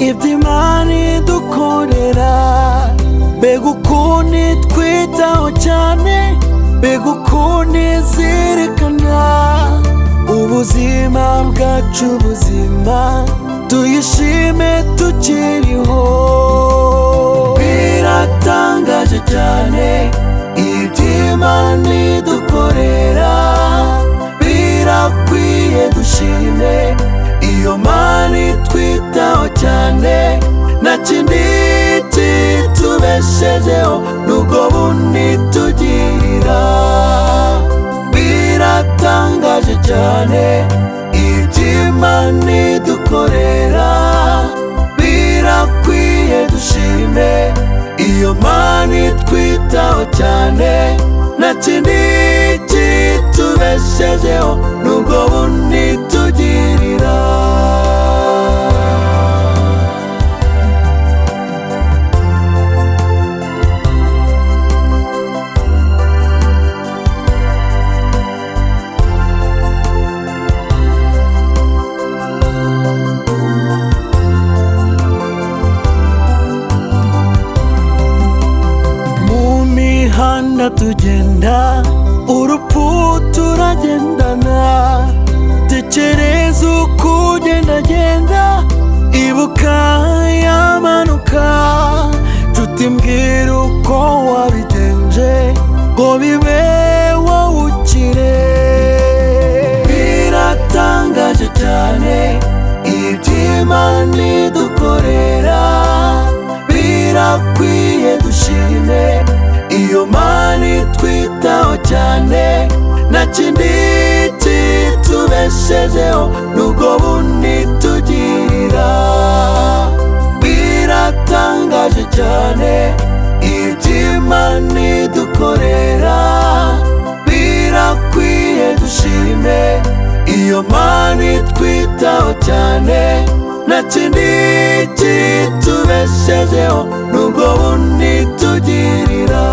ibyo Imana idukorera. Mbega ukuntu itwitaho cyane, mbega ukuntu izirikana ubuzima bwacu buzima, tuyishime tukiriho. Biratangaje cyane ibyo Imana idukorera, birakwiye dushime iyo Mana itwitaho cyane. Nta kindi kitubeshejeho n'ubwo bundi tugira. Biratangaje cyane ibyo Imana idukorera, birakwiye dushime iyo Mana itwitaho cyane. Nta kindi kitubeshejeho n'ubwo bundi tugirira. Tugenda urupfu turagendana, tekereza uko ugendagenda, ibuka yamanuka. Nshuti mbwira uko wabigenje ngo bibe wowe ukire. Biratangaje cyane ibyo Imana idukorera, birakwiye dushime iyo Mana itwitaho cyane. Nta kindi kitubeshejeho n'ubwo bundi tugira. Biratangaje cyane ibyo Imana idukorera, birakwiye dushime iyo Mana itwitaho cyane. Nta kindi kitubeshejeho n'ubwo bundi tugirira.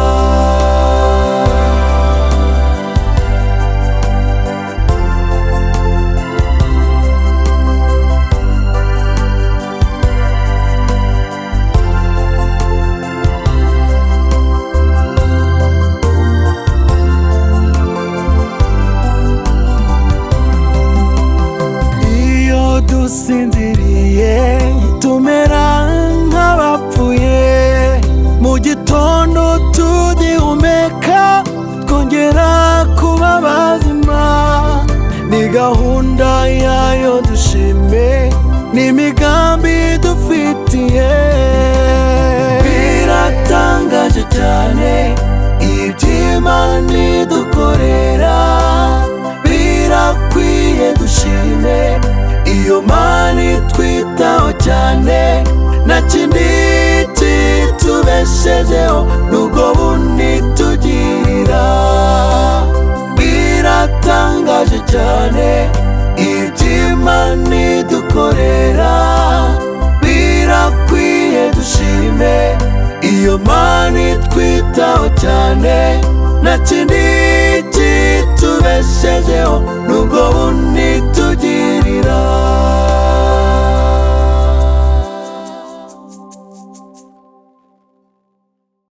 Dusinziriye tumera nk'abapfuye, mu gitondo tugihumeka twongera kuba bazima. Ni gahunda yayo dushime n'imigambi dufitiye. Biratangaje cyane ibyo Imana idukorera, birakwiye dushime iyo Mana itwitaho cyane. Nta kindi kitubeshejeho n'ubwo bundi tugira. Biratangaje cyane ibyo Imana idukorera, birakwiye dushime iyo Mana itwitaho cyane. Nta kindi kitubeshejeho n'ubwo bundi tugirira.